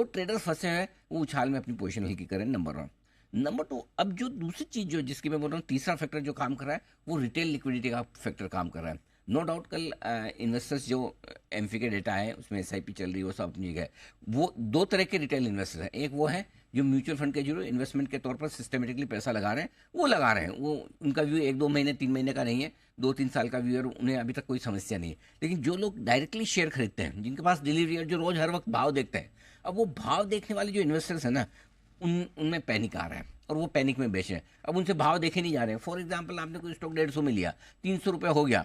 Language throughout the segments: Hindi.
जो ट्रेडर फंसे हैं वो उछाल में अपनी पोजीशन हल्की करें, नंबर 1। नंबर 2, अब जो दूसरी चीज़ जो जिसकी मैं बोल रहा हूँ, तीसरा फैक्टर जो काम कर रहा है वो रिटेल लिक्विडिटी का फैक्टर काम कर रहा है। नो डाउट कल इन्वेस्टर्स जो एमफी के डेटा है उसमें एसआईपी चल रही है, वो सब अपनी जगह है। वो दो तरह के रिटेल इन्वेस्टर्स हैं। एक वो है जो म्यूचुअल फंड के जो इन्वेस्टमेंट के तौर पर सिस्टमेटिकली पैसा लगा रहे हैं, वो लगा रहे हैं, वो उनका व्यू 1-2 महीने 3 महीने का नहीं है, 2-3 साल का व्यू है, उन्हें अभी तक कोई समस्या नहीं है। लेकिन जो लोग डायरेक्टली शेयर खरीदते हैं, जिनके पास डिलीवरी है, जो रोज हर वक्त भाव देखते हैं, अब वो भाव देखने वाले जो इन्वेस्टर्स हैं ना, उनमें पैनिक आ रहा है और वो पैनिक में बेच रहे हैं। अब उनसे भाव देखे नहीं जा रहे हैं। फॉर एग्जाम्पल, आपने कोई स्टॉक 150 में लिया, 300 रुपये हो गया,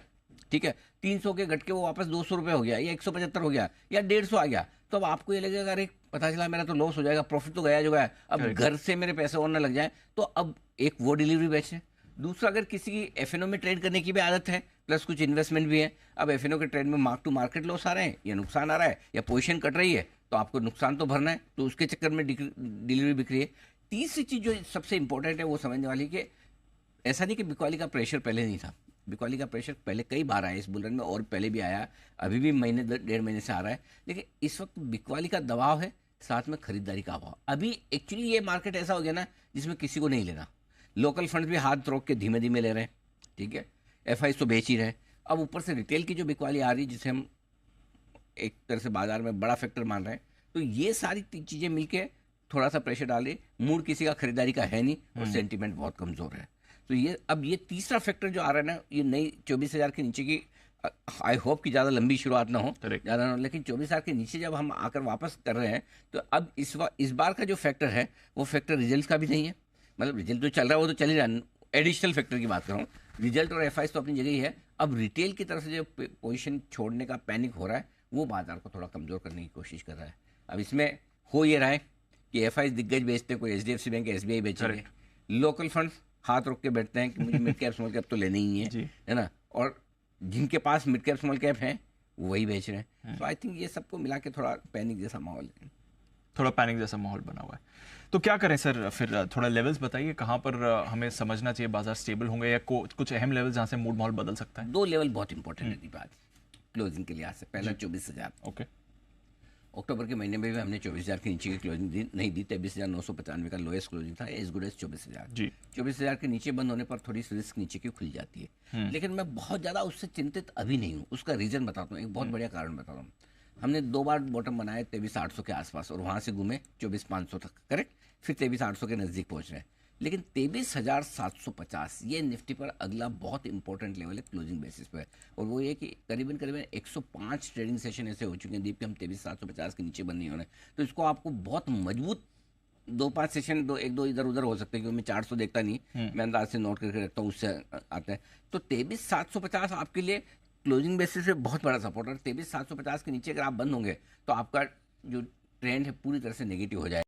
ठीक है, 300 के घट के वो वापस 200 रुपये हो गया, या 175 हो गया, या 150 आ गया, तो अब आपको ये लगेगा अरे पता चला मेरा तो लॉस हो जाएगा, प्रॉफिट तो गया जो गया, अब घर से मेरे पैसे और ना लग जाए। तो अब एक वो डिलीवरी बेच है। दूसरा, अगर किसी की एफएनओ में ट्रेड करने की भी आदत है, प्लस कुछ इन्वेस्टमेंट भी है, अब एफएनओ के ट्रेड में मार्क टू मार्केट लॉस आ रहे हैं, या नुकसान आ रहा है, या पोजीशन कट रही है, तो आपको नुकसान तो भरना है, तो उसके चक्कर में डिलीवरी बिक रही है। तीसरी चीज़ जो सबसे इंपॉर्टेंट है वो समझने वाली कि ऐसा नहीं कि बिकवाली का प्रेशर पहले नहीं था। बिकवाली का प्रेशर पहले कई बार आया इस बुलरन में, और पहले भी आया, अभी भी महीने 1.5 महीने से आ रहा है। लेकिन इस वक्त बिकवाली का दबाव है, साथ में खरीदारी का अभाव। अभी एक्चुअली ये मार्केट ऐसा हो गया ना जिसमें किसी को नहीं लेना। लोकल फंड भी हाथ रोक के धीमे धीमे ले रहे हैं, ठीक है, एफआई तो बेच ही रहे। अब ऊपर से रिटेल की जो बिकवाली आ रही है, जिसे हम एक तरह से बाजार में बड़ा फैक्टर मान रहे हैं, तो ये सारी चीज़ें मिलके थोड़ा सा प्रेशर डाले। मूड किसी का खरीदारी का है नहीं, और सेंटीमेंट बहुत कमज़ोर है। तो ये अब ये तीसरा फैक्टर जो आ रहा है ना, ये नई 24,000 के नीचे की, आई होप कि ज़्यादा लंबी शुरुआत ना हो, ज़्यादा ना हो, लेकिन 24,000 के नीचे जब हम आकर वापस कर रहे हैं, तो अब इस बार का जो फैक्टर है वो फैक्टर रिजल्ट का भी नहीं है। मतलब रिजल्ट जो चल रहा है वो तो चल ही रहा है, एडिशनल फैक्टर की बात कर रहा हूँ। रिजल्ट और एफआई तो अपनी जगह ही है। अब रिटेल की तरफ से जो पोजीशन छोड़ने का पैनिक हो रहा है, वो बाजार को थोड़ा कमज़ोर करने की कोशिश कर रहा है। अब इसमें हो ये रहा है कि एफआई दिग्गज बेचते हैं, कोई एचडीएफसी बैंक, एसबीआई बेचेंगे, लोकल फंड्स हाथ रोक के बैठते हैं कि मुझे मिड कैप स्मॉल कैप तो लेनी ही है ना, और जिनके पास मिड कैप स्मॉल कैप है वो वही बेच रहे हैं। तो आई थिंक ये सबको मिला के थोड़ा पैनिक जैसा माहौल है, थोड़ा पैनिक जैसा माहौल बना हुआ है। तो क्या करें सर, फिर थोड़ा लेवल्स बताइए, कहाँ पर हमें समझना चाहिए बाजार स्टेबल होंगे, या कुछ अहम लेवल जहाँ से मूड माहौल बदल सकता है? 2 लेवल बहुत इंपॉर्टेंट है दीपा क्लोजिंग के लिहाज से। पहला 24,000। ओके, अक्टूबर के महीने में भी हमने 24,000 के नीचे की क्लोजिंग नहीं दी। 23,995 का लोएस्ट क्लोजिंग था, एज गुड एज 24,000 जी। 24,000 के नीचे बंद होने पर थोड़ी सी रिस्क नीचे की खुल जाती है। लेकिन मैं बहुत ज़्यादा उससे चिंतित अभी नहीं हूँ। उसका रीज़न बताता हूँ, एक बहुत बढ़िया कारण बताता हूँ। हमने 2 बार बॉटम बनाए 23,800 के आसपास, और वहाँ से घूमे 24,500 तक, करेक्ट, फिर 23,800 के नज़दीक पहुँच रहे हैं। लेकिन 23,750 ये निफ्टी पर अगला बहुत इंपॉर्टेंट लेवल है क्लोजिंग बेसिस पर। और वो ये कि करीबन 105 ट्रेडिंग सेशन ऐसे हो चुके हैं दीप कि हम 23,750 के नीचे बंद नहीं हो रहे। तो इसको आपको बहुत मजबूत 2-5 सेशन, एक दो इधर उधर हो सकते हैं, क्योंकि मैं 400 देखता नहीं, मैं अंदाज से नोट करके रखता हूँ, उससे आता है। तो 23,750 आपके लिए क्लोजिंग बेसिस पे बहुत बड़ा सपोर्ट है। 23,750 के नीचे अगर आप बंद होंगे तो आपका जो ट्रेंड है पूरी तरह से नेगेटिव हो जाएगा।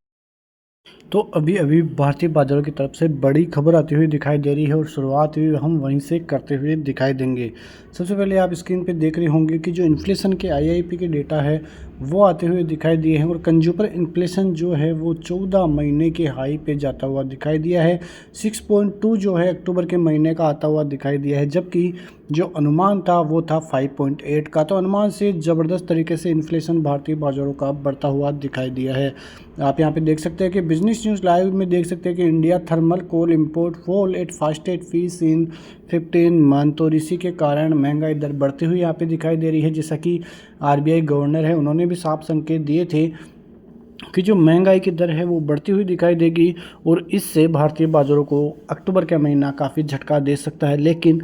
तो अभी अभी भारतीय बाजारों की तरफ से बड़ी खबर आती हुई दिखाई दे रही है, और शुरुआत भी हम वहीं से करते हुए दिखाई देंगे। सबसे पहले आप स्क्रीन पे देख रहे होंगे कि जो इन्फ्लेशन के आईआईपी के डेटा है वो आते हुए दिखाई दिए हैं, और कंज्यूमर इन्फ्लेशन जो है वो 14 महीने के हाई पे जाता हुआ दिखाई दिया है। 6.2 जो है अक्टूबर के महीने का आता हुआ दिखाई दिया है, जबकि जो अनुमान था वो था 5.8 का। तो अनुमान से ज़बरदस्त तरीके से इन्फ्लेशन भारतीय बाजारों का बढ़ता हुआ दिखाई दिया है। आप यहाँ पे देख सकते हैं कि बिजनेस न्यूज़ लाइव में देख सकते हैं कि India thermal coal import fall at fastest fees in 15 month. तो इसी के कारण महंगाई दर बढ़ती हुई यहाँ पे दिखाई दे रही है। जैसा कि आरबीआई गवर्नर है, उन्होंने भी साफ संकेत दिए थे कि जो महंगाई की दर है वो बढ़ती हुई दिखाई देगी, और इससे भारतीय बाजारों को अक्टूबर का महीना काफ़ी झटका दे सकता है। लेकिन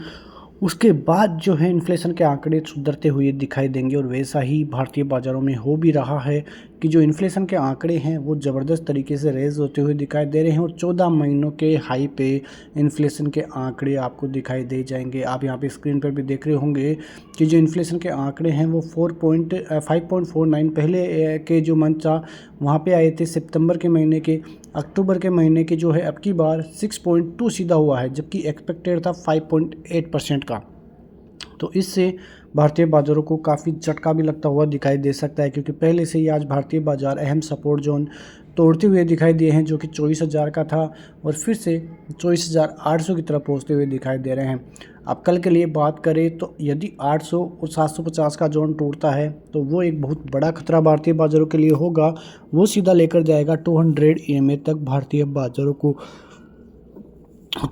उसके बाद जो है इन्फ्लेशन के आंकड़े सुधरते हुए दिखाई देंगे, और वैसा ही भारतीय बाज़ारों में हो भी रहा है कि जो इन्फ्लेशन के आंकड़े हैं वो ज़बरदस्त तरीके से रेज होते हुए दिखाई दे रहे हैं, और 14 महीनों के हाई पे इन्फ्लेशन के आंकड़े आपको दिखाई दे जाएंगे। आप यहाँ पे स्क्रीन पर भी देख रहे होंगे कि जो इन्फ्लेशन के आंकड़े हैं वो 5.49 पहले के जो मंथ था वहाँ पे आए थे सितंबर के महीने के। अक्टूबर के महीने के जो है अब की बार 6.2 सीधा हुआ है, जबकि एक्सपेक्टेड था 5.8% का। तो इससे भारतीय बाज़ारों को काफ़ी झटका भी लगता हुआ दिखाई दे सकता है, क्योंकि पहले से ही आज भारतीय बाज़ार अहम सपोर्ट जोन तोड़ते हुए दिखाई दिए हैं, जो कि 24,000 का था और फिर से 24,800 की तरफ पहुंचते हुए दिखाई दे रहे हैं। अब कल के लिए बात करें तो यदि 800 और 750 का जोन टूटता है तो वो एक बहुत बड़ा खतरा भारतीय बाज़ारों के लिए होगा। वो सीधा लेकर जाएगा 200 EMA तक भारतीय बाज़ारों को।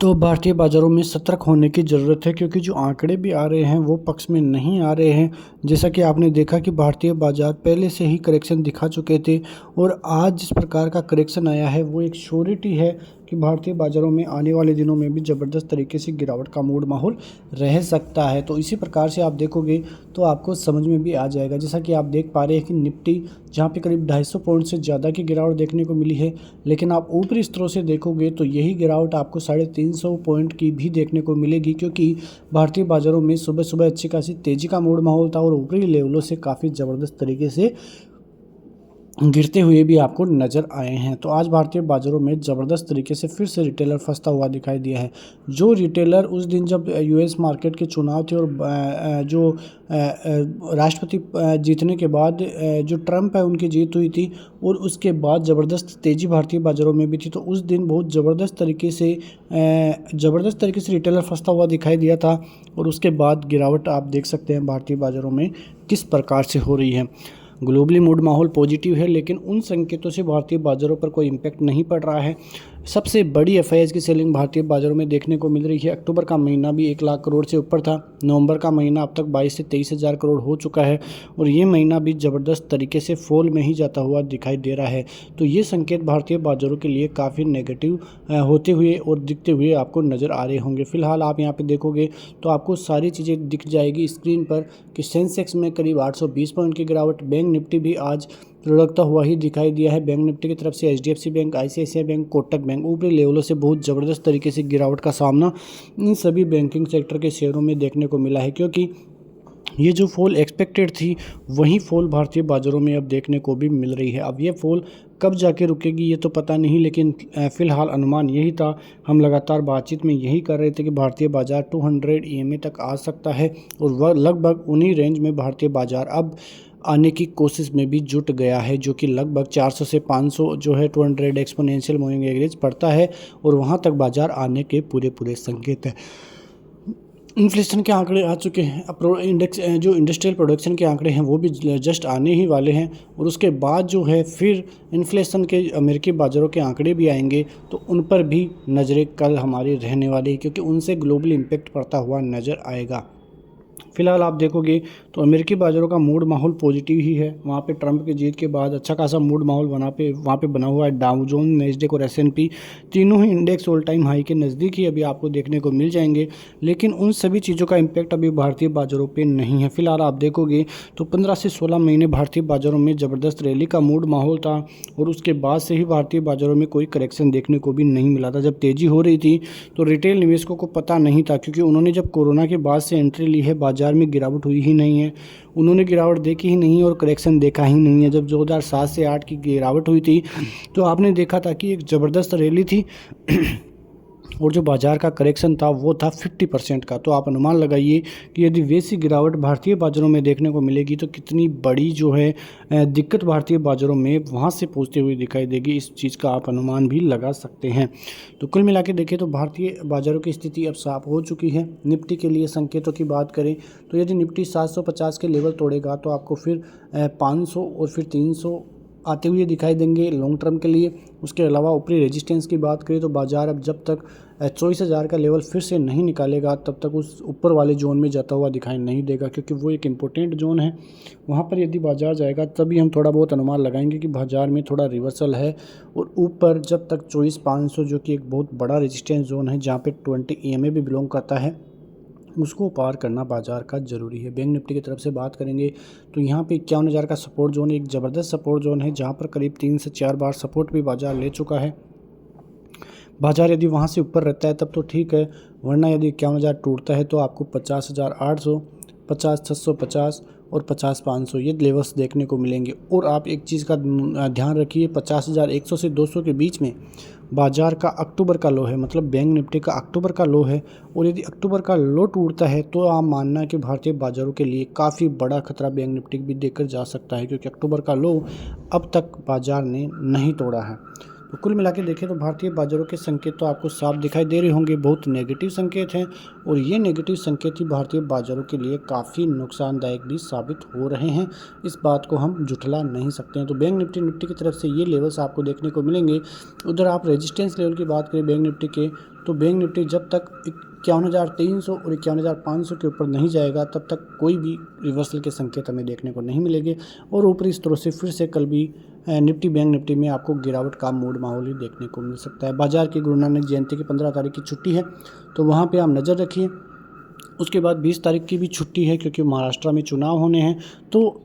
तो भारतीय बाज़ारों में सतर्क होने की ज़रूरत है, क्योंकि जो आंकड़े भी आ रहे हैं वो पक्ष में नहीं आ रहे हैं। जैसा कि आपने देखा कि भारतीय बाज़ार पहले से ही करेक्शन दिखा चुके थे और आज जिस प्रकार का करेक्शन आया है वो एक श्योरिटी है कि भारतीय बाज़ारों में आने वाले दिनों में भी ज़बरदस्त तरीके से गिरावट का मूड माहौल रह सकता है। तो इसी प्रकार से आप देखोगे तो आपको समझ में भी आ जाएगा। जैसा कि आप देख पा रहे हैं कि निफ्टी जहाँ पे करीब 250 पॉइंट से ज़्यादा की गिरावट देखने को मिली है, लेकिन आप ऊपरी स्तरों से देखोगे तो यही गिरावट आपको 350 पॉइंट की भी देखने को मिलेगी, क्योंकि भारतीय बाज़ारों में सुबह सुबह अच्छी खासी तेज़ी का मूड माहौल था और ऊपरी लेवलों से काफ़ी ज़बरदस्त तरीके से गिरते हुए भी आपको नज़र आए हैं। तो आज भारतीय बाज़ारों में ज़बरदस्त तरीके से फिर से रिटेलर फंसता हुआ दिखाई दिया है। जो रिटेलर उस दिन जब US मार्केट के चुनाव थे और जो राष्ट्रपति जीतने के बाद जो ट्रंप है उनकी जीत हुई थी और उसके बाद ज़बरदस्त तेज़ी भारतीय बाज़ारों में भी थी, तो उस दिन बहुत ज़बरदस्त तरीके से रिटेलर फंसता हुआ दिखाई दिया था और उसके बाद गिरावट आप देख सकते हैं भारतीय बाज़ारों में किस प्रकार से हो रही है। ग्लोबली मूड माहौल पॉजिटिव है, लेकिन उन संकेतों से भारतीय बाज़ारों पर कोई इम्पैक्ट नहीं पड़ रहा है। सबसे बड़ी FIIs की सेलिंग भारतीय बाज़ारों में देखने को मिल रही है। अक्टूबर का महीना भी 1 लाख करोड़ से ऊपर था। नवंबर का महीना अब तक 22 से 23 हज़ार करोड़ हो चुका है और ये महीना भी ज़बरदस्त तरीके से फॉल में ही जाता हुआ दिखाई दे रहा है। तो ये संकेत भारतीय बाज़ारों के लिए काफ़ी नेगेटिव होते हुए और दिखते हुए आपको नज़र आ रहे होंगे। फिलहाल आप यहाँ पर देखोगे तो आपको सारी चीज़ें दिख जाएगी स्क्रीन पर कि सेंसेक्स में करीब 820 पॉइंट की गिरावट, बैंक निफ्टी भी आज लुढ़कता हुआ ही दिखाई दिया है। बैंक निफ्टी की तरफ से HDFC bank, ICICI bank, Kotak bank ऊपरी लेवलों से बहुत ज़बरदस्त तरीके से गिरावट का सामना इन सभी बैंकिंग सेक्टर के शेयरों में देखने को मिला है, क्योंकि ये जो फॉल एक्सपेक्टेड थी वही फॉल भारतीय बाज़ारों में अब देखने को भी मिल रही है। अब ये फॉल कब जाके रुकेगी ये तो पता नहीं, लेकिन फ़िलहाल अनुमान यही था। हम लगातार बातचीत में यही कर रहे थे कि भारतीय बाज़ार 200 EMA तक आ सकता है और वह लगभग उन्हीं रेंज में भारतीय बाज़ार अब आने की कोशिश में भी जुट गया है, जो कि लगभग 400 से 500 जो है 200 एक्सपोनेंशियल मूविंग एवरेज पड़ता है और वहाँ तक बाज़ार आने के पूरे संकेत हैं। इन्फ्लेशन के आंकड़े आ चुके हैं, इंडेक्स जो इंडस्ट्रियल प्रोडक्शन के आंकड़े हैं वो भी जस्ट आने ही वाले हैं और उसके बाद जो है फिर इन्फ्लेशन के अमेरिकी बाज़ारों के आंकड़े भी आएंगे, तो उन पर भी नज़रें कल हमारी रहने वाली है, क्योंकि उनसे ग्लोबली इम्पेक्ट पड़ता हुआ नज़र आएगा। फिलहाल आप देखोगे तो अमेरिकी बाज़ारों का मूड माहौल पॉजिटिव ही है। वहाँ पे ट्रंप की जीत के बाद अच्छा खासा मूड माहौल वहाँ पे बना हुआ है। डाउ जोन्स, नैस्डैक और S&P तीनों ही इंडेक्स ऑल टाइम हाई के नज़दीक ही अभी आपको देखने को मिल जाएंगे, लेकिन उन सभी चीज़ों का इम्पैक्ट अभी भारतीय बाज़ारों पे नहीं है। फिलहाल आप देखोगे तो 15 से 16 महीने भारतीय बाज़ारों में ज़बरदस्त रैली का मूड माहौल था और उसके बाद से ही भारतीय बाज़ारों में कोई करेक्शन देखने को भी नहीं मिला था। जब तेज़ी हो रही थी तो रिटेल निवेशकों को पता नहीं था, क्योंकि उन्होंने जब कोरोना के बाद से एंट्री ली है बाज़ार में गिरावट हुई ही नहीं है, उन्होंने गिरावट देखी ही नहीं और करेक्शन देखा ही नहीं है। जब 2007 से 8 की गिरावट हुई थी तो आपने देखा था कि एक ज़बरदस्त रैली थी और जो बाज़ार का करेक्शन था वो था 50% का। तो आप अनुमान लगाइए कि यदि वैसी गिरावट भारतीय बाज़ारों में देखने को मिलेगी तो कितनी बड़ी जो है दिक्कत भारतीय बाज़ारों में वहाँ से पहुँचती हुई दिखाई देगी। इस चीज़ का आप अनुमान भी लगा सकते हैं। तो कुल मिला के देखें तो भारतीय बाज़ारों की स्थिति अब साफ हो चुकी है। निफ्टी के लिए संकेतों की बात करें तो यदि निफ्टी 750 के लेवल तोड़ेगा तो आपको फिर 500 और फिर 300 आते हुए दिखाई देंगे लॉन्ग टर्म के लिए। उसके अलावा ऊपरी रेजिस्टेंस की बात करें तो बाज़ार अब जब तक 24,000 का लेवल फिर से नहीं निकालेगा तब तक उस ऊपर वाले जोन में जाता हुआ दिखाई नहीं देगा, क्योंकि वो एक इम्पोर्टेंट जोन है। वहाँ पर यदि बाज़ार जाएगा तभी हम थोड़ा बहुत अनुमान लगाएंगे कि बाज़ार में थोड़ा रिवर्सल है और ऊपर जब तक 24,500 जो कि एक बहुत बड़ा रेजिस्टेंस जोन है जहाँ पे 20 EMA भी बिलोंग करता है, उसको पार करना बाज़ार का ज़रूरी है। बैंक निफ्टी की तरफ से बात करेंगे तो यहाँ पे 51,000 का सपोर्ट जोन एक ज़बरदस्त सपोर्ट जोन है, जहाँ पर करीब 3 से 4 बार सपोर्ट भी बाज़ार ले चुका है। बाज़ार यदि वहाँ से ऊपर रहता है तब तो ठीक है, वरना यदि 51,000 टूटता है तो आपको 50,800, 50,650 और 50-500 ये लेवल्स देखने को मिलेंगे। और आप एक चीज़ का ध्यान रखिए, 50,100 से 200 के बीच में बाजार का अक्टूबर का लो है, मतलब बैंक निफ्टी का अक्टूबर का लो है। और यदि अक्टूबर का लो टूटता है तो आप मानना कि भारतीय बाजारों के लिए काफ़ी बड़ा खतरा बैंक निफ्टी भी देखकर जा सकता है, क्योंकि अक्टूबर का लो अब तक बाजार ने नहीं तोड़ा है। तो कुल मिला के देखें तो भारतीय बाजारों के संकेत तो आपको साफ दिखाई दे रहे होंगे, बहुत नेगेटिव संकेत हैं। और ये नेगेटिव संकेत ही भारतीय बाजारों के लिए काफ़ी नुकसानदायक भी साबित हो रहे हैं, इस बात को हम जुटला नहीं सकते हैं। तो बैंक निफ्टी की तरफ से ये लेवल्स आपको देखने को मिलेंगे। उधर आप रेजिस्टेंस लेवल की बात करें बैंक निफ्टी के, तो बैंक निफ्टी जब तक 51,300 और 51,500 के ऊपर नहीं जाएगा तब तक कोई भी रिवर्सल के संकेत हमें देखने को नहीं मिलेंगे। और ऊपरी स्तरों से फिर से कल भी निफ्टी बैंक निफ्टी में आपको गिरावट का मूड माहौल ही देखने को मिल सकता है। बाजार की गुरु नानक जयंती की 15 तारीख की छुट्टी है, तो वहाँ पे आप नज़र रखिए। उसके बाद 20 तारीख की भी छुट्टी है, क्योंकि महाराष्ट्र में चुनाव होने हैं। तो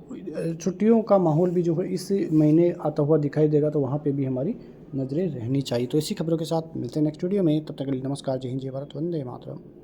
छुट्टियों का माहौल भी जो है इस महीने आता हुआ दिखाई देगा, तो वहाँ पे भी हमारी नज़रें रहनी चाहिए। तो इसी खबरों के साथ मिलते हैं नेक्स्ट वीडियो में, तब तक के लिए नमस्कार, जय हिंद, जय भारत, वंदे मातरम।